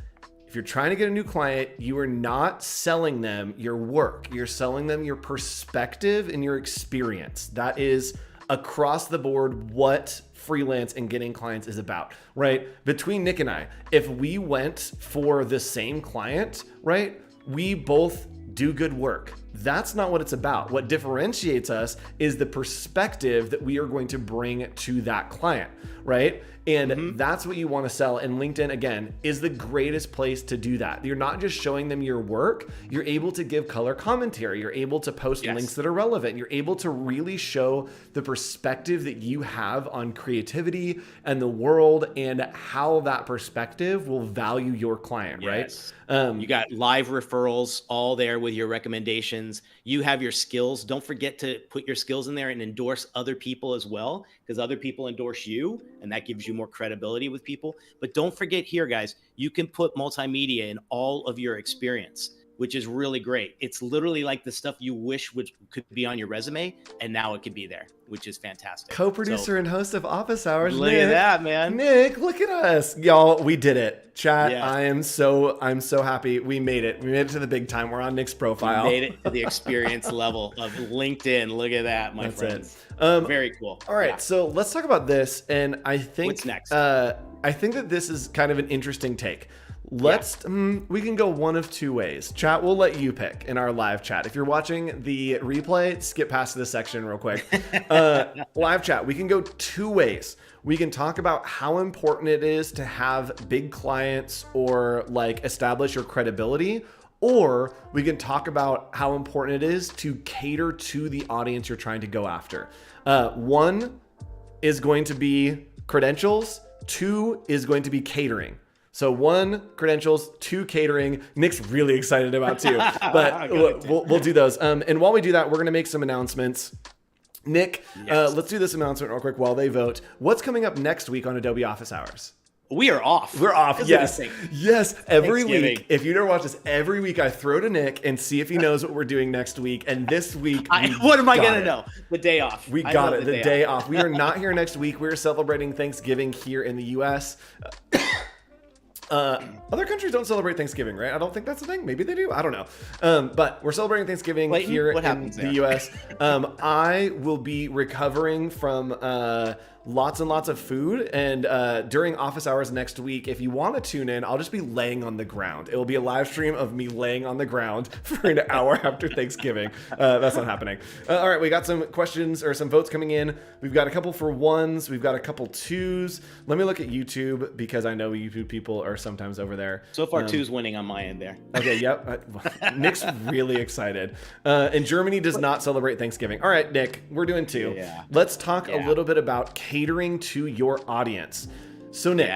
If you're trying to get a new client, you are not selling them your work. You're selling them your perspective and your experience. That is across the board what freelance and getting clients is about, right? Between Nick and I, if we went for the same client, right, we both do good work. That's not what it's about. What differentiates us is the perspective that we are going to bring to that client, right? And that's what you want to sell. And LinkedIn, again, is the greatest place to do that. You're not just showing them your work. You're able to give color commentary. You're able to post links that are relevant. You're able to really show the perspective that you have on creativity and the world and how that perspective will value your client, right?
You got live referrals all there with your recommendations. You have your skills. Don't forget to put your skills in there and endorse other people as well, because other people endorse you and that gives you more credibility with people. But don't forget here, guys, you can put multimedia in all of your experience, which is really great. It's literally like the stuff you wish could be on your resume, and now it could be there, which is fantastic.
Co-producer and host of Office Hours.
Look at that, man.
Nick, look at us. Y'all, we did it. Chat, I'm so happy. We made it. We made it to the big time. We're on Nick's profile.
We made it to the experience level of LinkedIn. Look at that, my friends. Very cool.
All right, so let's talk about this. And I think
what's next?
I think that this is kind of an interesting take. We can go one of two ways. Chat, we'll let you pick in our live chat. If you're watching the replay, skip past this section real quick. Live chat, we can go two ways. We can talk about how important it is to have big clients or like establish your credibility, or we can talk about how important it is to cater to the audience you're trying to go after. One is going to be credentials. Two is going to be catering. So 1, credentials, 2, catering. Nick's really excited about 2, but we'll do those. And while we do that, we're going to make some announcements. Nick, let's do this announcement real quick while they vote. What's coming up next week on Adobe Office Hours?
We are off.
We're off. Yes. Every week. If you never watch this, every week I throw to Nick and see if he knows what we're doing next week. And this week,
what am I going to know? The day off.
We got it. The day off. We are not here next week. We're celebrating Thanksgiving here in the U.S. Other countries don't celebrate Thanksgiving, right? I don't think that's a thing. Maybe they do. I don't know. But we're celebrating Thanksgiving here in the U.S. I will be recovering from lots and lots of food. And during office hours next week, if you want to tune in, I'll just be laying on the ground. It will be a live stream of me laying on the ground for an hour after Thanksgiving. That's not happening. All right, we got some questions or some votes coming in. We've got a couple for ones. We've got a couple twos. Let me look at YouTube because I know YouTube people are sometimes over there.
So far, two's winning on my end there.
Okay, yep. Nick's really excited. And Germany does not celebrate Thanksgiving. All right, Nick, we're doing two.
Yeah.
Let's talk a little bit about catering to your audience. So Nick,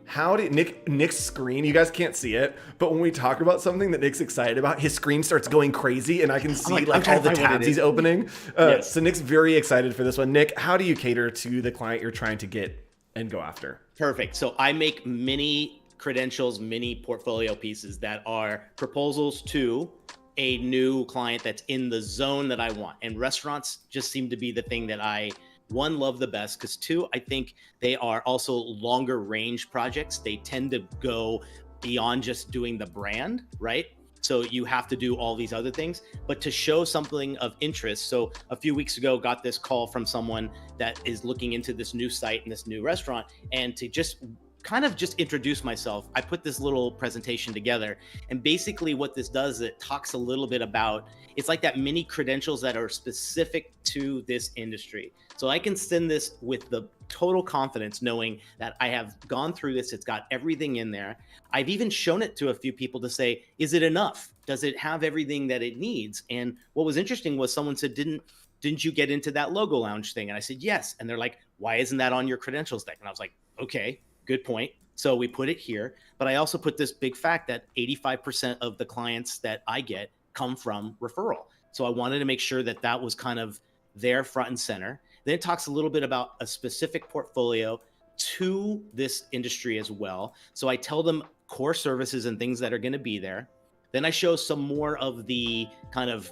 how did Nick's screen, you guys can't see it, but when we talk about something that Nick's excited about, his screen starts going crazy and I can see like all the tabs he's opening. Yes. So Nick's very excited for this one. Nick, how do you cater to the client you're trying to get and go after?
Perfect. So I make mini credentials, mini portfolio pieces that are proposals to a new client that's in the zone that I want. And restaurants just seem to be the thing that I, one, love the best, because two, I think they are also longer range projects. They tend to go beyond just doing the brand, right? So you have to do all these other things, but to show something of interest. So a few weeks ago, got this call from someone that is looking into this new site and this new restaurant, and to just kind of just introduce myself, I put this little presentation together. And basically what this does, it talks a little bit about, it's like that mini credentials that are specific to this industry. So I can send this with the total confidence, knowing that I have gone through this. It's got everything in there. I've even shown it to a few people to say, is it enough? Does it have everything that it needs? And what was interesting was someone said, didn't you get into that logo lounge thing? And I said, yes. And they're like, why isn't that on your credentials deck? And I was like, okay, good point. So we put it here, but I also put this big fact that 85% of the clients that I get come from referral. So I wanted to make sure that that was kind of there front and center. Then it talks a little bit about a specific portfolio to this industry as well. So I tell them core services and things that are going to be there. Then I show some more of the kind of,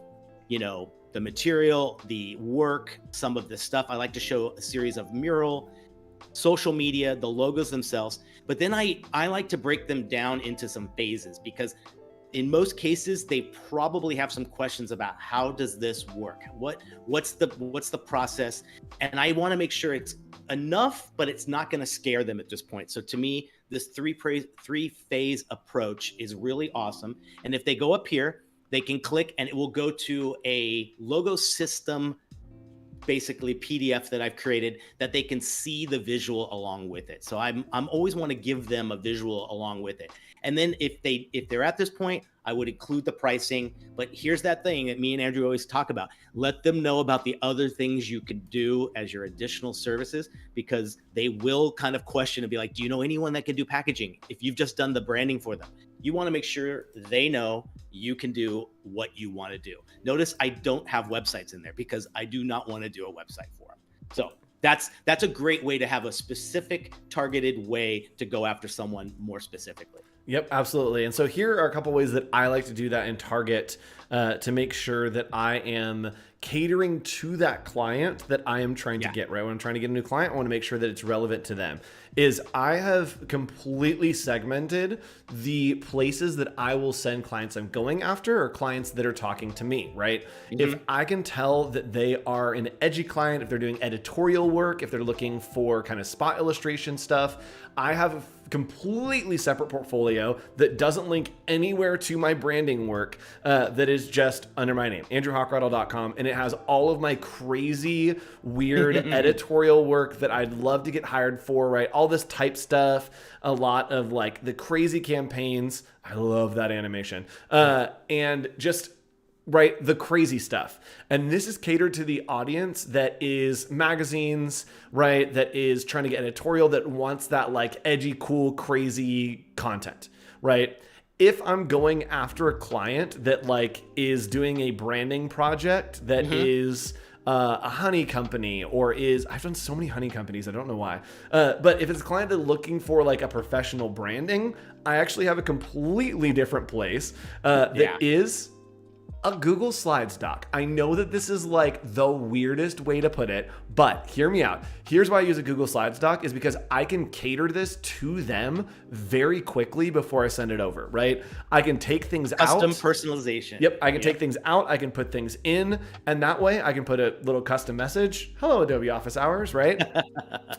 the material, the work, some of the stuff. I like to show a series of mural, social media, the logos themselves. But then I like to break them down into some phases, because in most cases, they probably have some questions about how does this work? What's the process? And I want to make sure it's enough, but it's not going to scare them at this point. So to me, this three-phase approach is really awesome. And if they go up here, they can click and it will go to a logo system, basically PDF that I've created, that they can see the visual along with it. So I'm always want to give them a visual along with it. And then if they're at this point, I would include the pricing. But here's that thing that me and Andrew always talk about. Let them know about the other things you could do as your additional services, because they will kind of question and be like, do you know anyone that can do packaging? If you've just done the branding for them, you want to make sure they know you can do what you want to do. Notice I don't have websites in there because I do not want to do a website for them. So that's a great way to have a specific targeted way to go after someone more specifically.
Yep, absolutely. And so here are a couple ways that I like to do that in Target to make sure that I am catering to that client that I am trying to get, right? When I'm trying to get a new client, I want to make sure that it's relevant to them. Is I have completely segmented the places that I will send clients I'm going after, or clients that are talking to me, right? Mm-hmm. If I can tell that they are an edgy client, if they're doing editorial work, if they're looking for kind of spot illustration stuff, I have a completely separate portfolio that doesn't link anywhere to my branding work, that is just under my name, andrewhawkrattle.com, and it has all of my crazy, weird editorial work that I'd love to get hired for, right? All this type stuff, a lot of like the crazy campaigns. I love that animation. And just right, the crazy stuff. And this is catered to the audience that is magazines, right? That is trying to get editorial, that wants that like edgy, cool, crazy content, right? If I'm going after a client that like is doing a branding project that is a honey company, or is, I've done so many honey companies, I don't know why. But if it's a client that's looking for like a professional branding, I actually have a completely different place that is A Google Slides doc. I know that this is like the weirdest way to put it, but hear me out. Here's why I use a Google Slides doc is because I can cater this to them very quickly before I send it over, right? I can take things out.
Custom personalization.
Yep, I can take things out, I can put things in, and that way I can put a little custom message. Hello, Adobe Office Hours, right?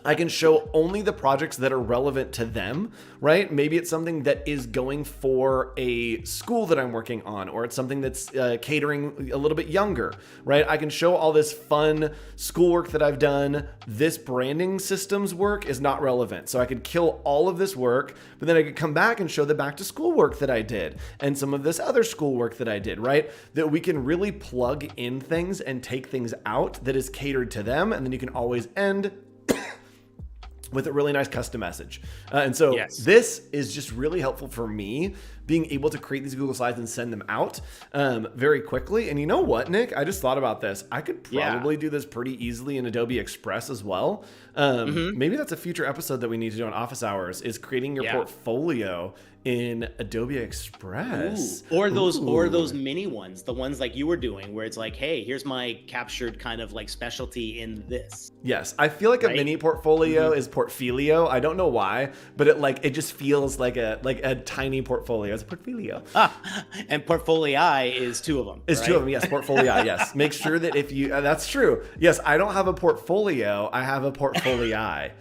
I can show only the projects that are relevant to them, right? Maybe it's something that is going for a school that I'm working on, or it's something that's catering a little bit younger, right? I can show all this fun schoolwork that I've done. This branding systems work is not relevant. So I could kill all of this work, but then I could come back and show the back to school work that I did and some of this other schoolwork that I did, right? That we can really plug in things and take things out that is catered to them. And then you can always end with a really nice custom message. And so this is just really helpful for me being able to create these Google Slides and send them out very quickly. And you know what, Nick? I just thought about this. I could probably do this pretty easily in Adobe Express as well. Maybe that's a future episode that we need to do on Office Hours is creating your portfolio in Adobe Express.
Or those mini ones, the ones like you were doing where it's like, hey, here's my captured kind of like specialty in this.
Yes, I feel like a mini portfolio is portfolio. I don't know why, but it just feels like a tiny portfolio. It's a portfolio.
And portfolii is two of them.
It's two of them, yes. Portfolii, yes. Make sure that if you, that's true. Yes, I don't have a portfolio. I have a portfolii.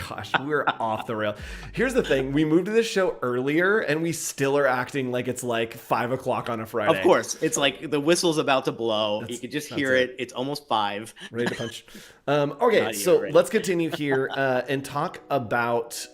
Gosh, we're off the rail. Here's the thing. We moved to this show earlier and we still are acting like it's like 5 o'clock on a Friday.
Of course. It's like the whistle's about to blow. You can just hear it. It's almost 5.
Ready to punch. Okay, so let's continue here and talk about...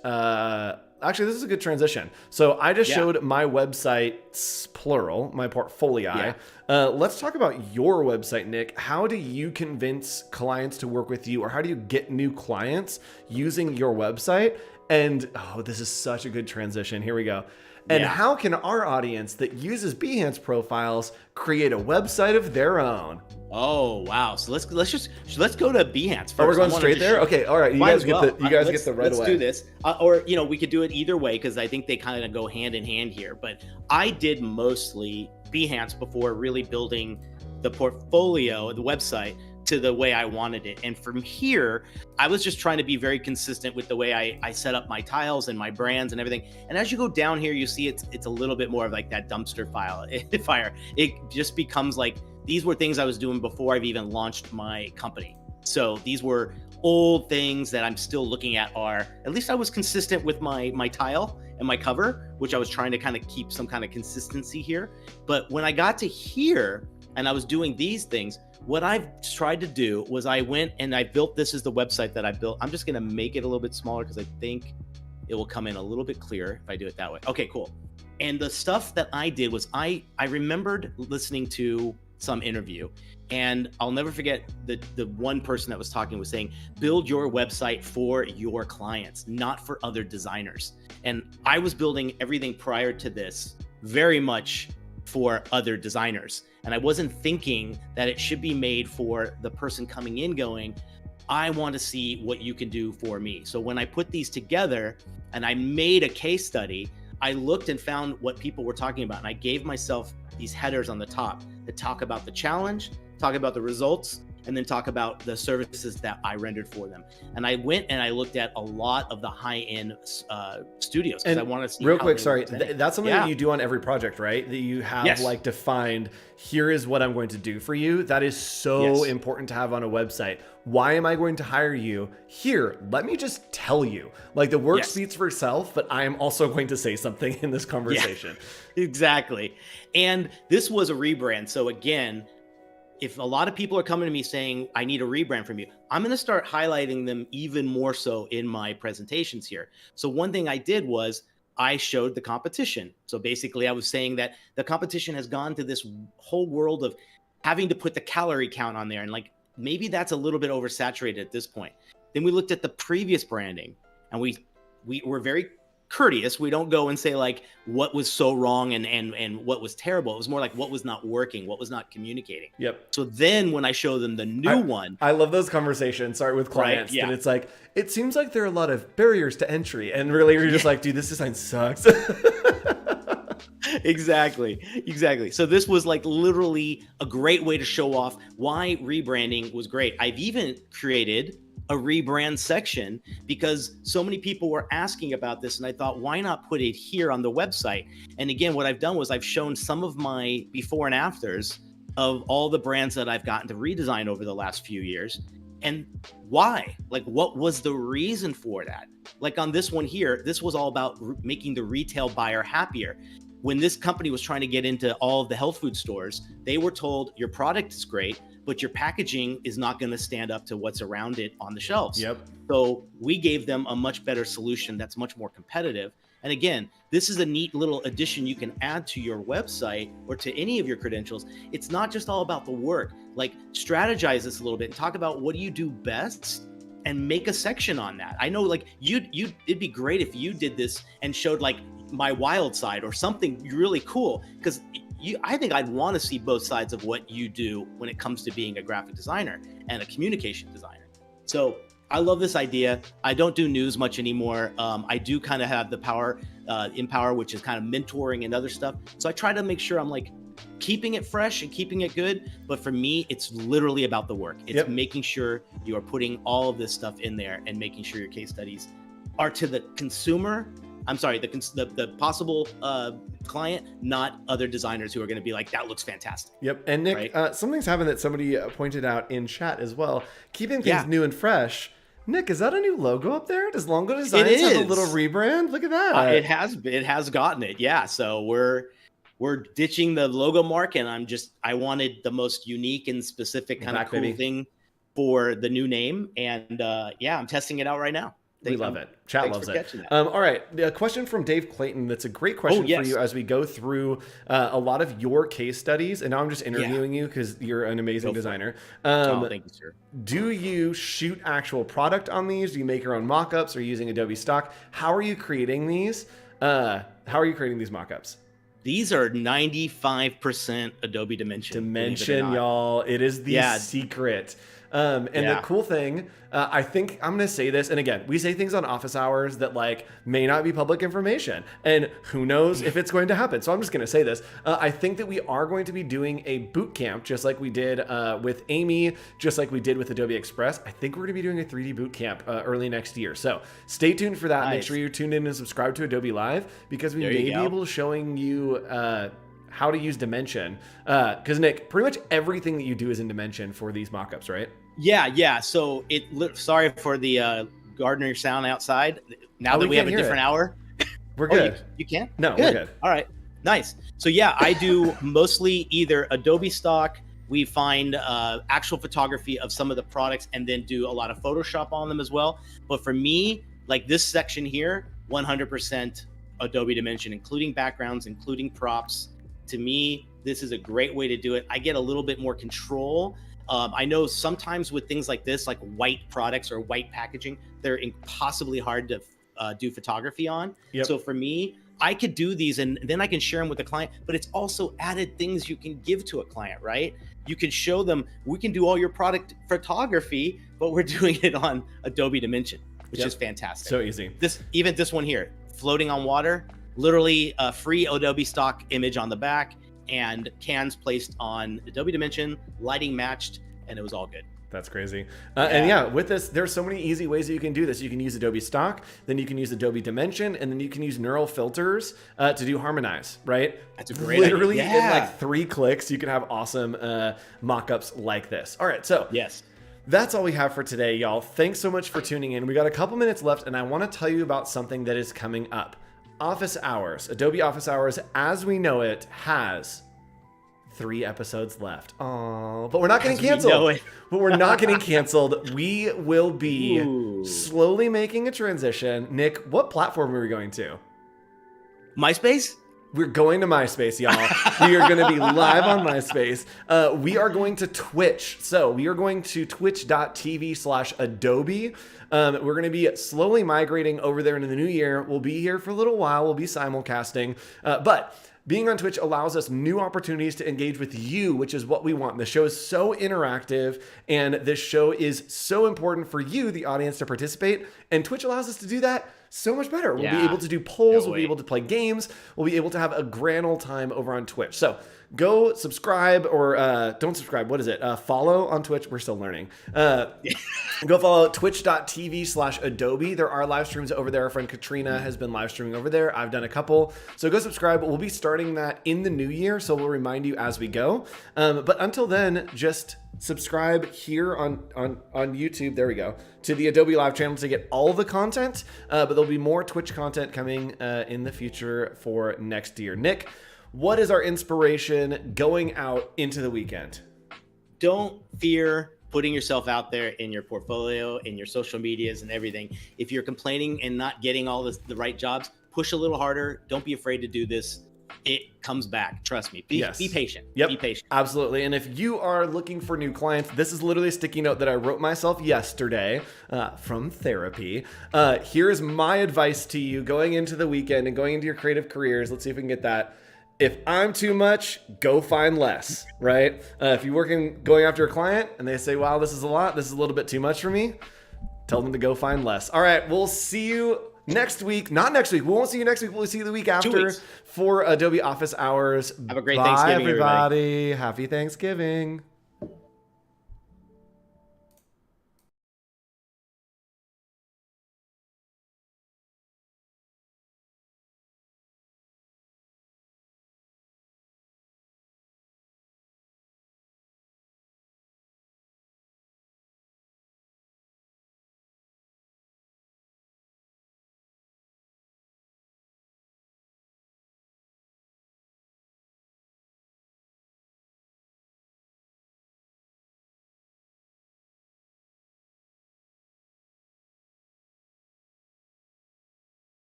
Actually, this is a good transition. So I just showed my website, plural, my portfolio. Let's talk about your website, Nick. How do you convince clients to work with you, or how do you get new clients using your website? And this is such a good transition. Here we go. And how can our audience that uses Behance profiles create a website of their own?
Oh wow! So let's go to Behance first.
Oh, we're going straight there. Okay, all right. You guys get the right away.
Let's do this, or we could do it either way because I think they kind of go hand in hand here. But I did mostly Behance before really building the portfolio, the website, to the way I wanted it. And from here, I was just trying to be very consistent with the way I set up my tiles and my brands and everything. And as you go down here, you see it's a little bit more of like that dumpster fire. It just becomes like, these were things I was doing before I've even launched my company. So these were old things that I'm still looking at at least I was consistent with my tile and my cover, which I was trying to kind of keep some kind of consistency here. But when I got to here and I was doing these things, what I've tried to do was I went and I built, this is the website that I built. I'm just going to make it a little bit smaller because I think it will come in a little bit clearer if I do it that way. Okay, cool. And the stuff that I did was I remembered listening to some interview, and I'll never forget the one person that was talking was saying, build your website for your clients, not for other designers. And I was building everything prior to this very much for other designers. And I wasn't thinking that it should be made for the person coming in going, I want to see what you can do for me. So when I put these together and I made a case study, I looked and found what people were talking about. And I gave myself these headers on the top that talk about the challenge, talk about the results, and then talk about the services that I rendered for them. And I went and I looked at a lot of the high-end studios because I want to see.
Real quick, sorry, that's something that you do on every project, right? That you have like defined, here is what I'm going to do for you. That is so important to have on a website. Why am I going to hire you? Here, let me just tell you. Like the work speaks for itself, but I am also going to say something in this conversation.
Yeah, exactly. And this was a rebrand. So again, if a lot of people are coming to me saying, I need a rebrand from you, I'm going to start highlighting them even more so in my presentations here. So one thing I did was I showed the competition. So basically I was saying that the competition has gone to this whole world of having to put the calorie count on there. And like, maybe that's a little bit oversaturated at this point. Then we looked at the previous branding and we were very courteous. We don't go and say like what was so wrong and what was terrible. It was more like what was not working, what was not communicating.
Yep.
So then when I show them the new one.
I love those conversations, with clients. Right? Yeah. And it's like, it seems like there are a lot of barriers to entry. And really you're just like, dude, this design sucks.
Exactly. So this was like literally a great way to show off why rebranding was great. I've even created a rebrand section because so many people were asking about this, and I thought, why not put it here on the website? And again, what I've done was I've shown some of my before and afters of all the brands that I've gotten to redesign over the last few years. And why? Like, what was the reason for that? Like on this one here, this was all about making the retail buyer happier. When this company was trying to get into all of the health food stores, they were told your product is great, but your packaging is not going to stand up to what's around it on the shelves.
Yep.
So we gave them a much better solution that's much more competitive. And again, this is a neat little addition you can add to your website or to any of your credentials. It's not just all about the work. Like, strategize this a little bit and talk about what do you do best and make a section on that. I know, like, it'd be great if you did this and showed like my wild side or something really cool, because I think I'd want to see both sides of what you do when it comes to being a graphic designer and a communication designer. So I love this idea. I don't do news much anymore. I do kind of have the power, Empower, which is kind of mentoring and other stuff. So I try to make sure I'm like keeping it fresh and keeping it good. But for me, it's literally about the work. It's making sure you are putting all of this stuff in there and making sure your case studies are to the consumer. I'm sorry, the possible client, not other designers who are going to be like, that looks fantastic.
Yep. And Nick,
right?
Something's happened that somebody pointed out in chat as well. Keeping things new and fresh. Nick, is that a new logo up there? Does Longo Designs have a little rebrand? Look at that.
It has gotten it. Yeah. So we're ditching the logo mark, and I wanted the most unique and specific kind of cool thing for the new name. And I'm testing it out right now.
We love it. Chat loves it. All right. A question from Dave Clayton. That's a great question for you as we go through a lot of your case studies. And now I'm just interviewing you because you're an amazing designer.
Thank you, sir.
Do you shoot actual product on these? Do you make your own mock-ups? Are you using Adobe stock? How are you creating these? Mock-ups?
These are 95% Adobe Dimension.
Dimension, y'all. It is the secret. The cool thing, I think I'm going to say this, and again, we say things on office hours that like may not be public information, and who knows if it's going to happen. So I'm just going to say this. I think that we are going to be doing a boot camp, just like we did with Amy, just like we did with Adobe Express. I think we're going to be doing a 3D boot camp early next year. So stay tuned for that. Nice. Make sure you're tuned in and subscribe to Adobe Live, because we may be able to showing you how to use Dimension. Because Nick, pretty much everything that you do is in Dimension for these mockups, right?
Yeah. So sorry for the gardener sound outside. Now that we have a different hour,
we're good.
You can?
No, we're good.
All right, nice. So I do mostly either Adobe stock. We find actual photography of some of the products and then do a lot of Photoshop on them as well. But for me, like this section here, 100% Adobe Dimension, including backgrounds, including props. To me, this is a great way to do it. I get a little bit more control. I know sometimes with things like this, like white products or white packaging, they're impossibly hard to do photography on. Yep. So for me, I could do these and then I can share them with the client, but it's also added things you can give to a client, right? You can show them, we can do all your product photography, but we're doing it on Adobe Dimension, which is fantastic.
So easy.
Even this one here, floating on water, literally a free Adobe stock image on the back and cans placed on Adobe Dimension, lighting matched, and it was all good.
That's crazy. And with this, there's so many easy ways that you can do this. You can use Adobe stock, then you can use Adobe Dimension, and then you can use neural filters to do harmonize, right?
That's a great idea.
Literally in like 3 clicks, you can have awesome mock-ups like this. All right, so that's all we have for today, y'all. Thanks so much for tuning in. We got a couple minutes left, and I want to tell you about something that is coming up. Office Hours, Adobe Office Hours as we know it, has 3 episodes left. Oh, but we're not getting canceled. But we're not getting canceled. We will be slowly making a transition. Nick, what platform are we going to?
MySpace?
We're going to MySpace, y'all. We are going to be live on MySpace. We are going to Twitch. So we are going to twitch.tv/Adobe. We're going to be slowly migrating over there into the new year. We'll be here for a little while. We'll be simulcasting. But Being on Twitch allows us new opportunities to engage with you, which is what we want. The show is so interactive, and this show is so important for you, the audience, to participate. And Twitch allows us to do that so much better. We'll be able to do polls. We'll be able to play games. We'll be able to have a grand old time over on Twitch. So go subscribe, or don't subscribe. What is it? Follow on Twitch. We're still learning. Go follow twitch.tv/Adobe. There are live streams over there. Our friend Katrina has been live streaming over there. I've done a couple. So go subscribe. We'll be starting that in the new year, so we'll remind you as we go. But until then, just subscribe here on YouTube. There we go. To the Adobe Live channel to get all the content. But there'll be more Twitch content coming in the future for next year. Nick, what is our inspiration going out into the weekend?
Don't fear putting yourself out there in your portfolio, in your social medias and everything. If you're complaining and not getting all the right jobs, push a little harder. Don't be afraid to do this. It comes back. Trust me. Be patient.
Yep.
Be patient.
Absolutely. And if you are looking for new clients, this is literally a sticky note that I wrote myself yesterday from therapy. Here's my advice to you going into the weekend and going into your creative careers. Let's see if we can get that. If I'm too much, go find less, right? If you're going after a client and they say, wow, this is a lot, this is a little bit too much for me, tell them to go find less. All right, we'll see you next week. Not next week. We won't see you next week. We'll see you the week after for Adobe Office Hours.
Have a great
Bye,
Thanksgiving,
everybody. Happy Thanksgiving.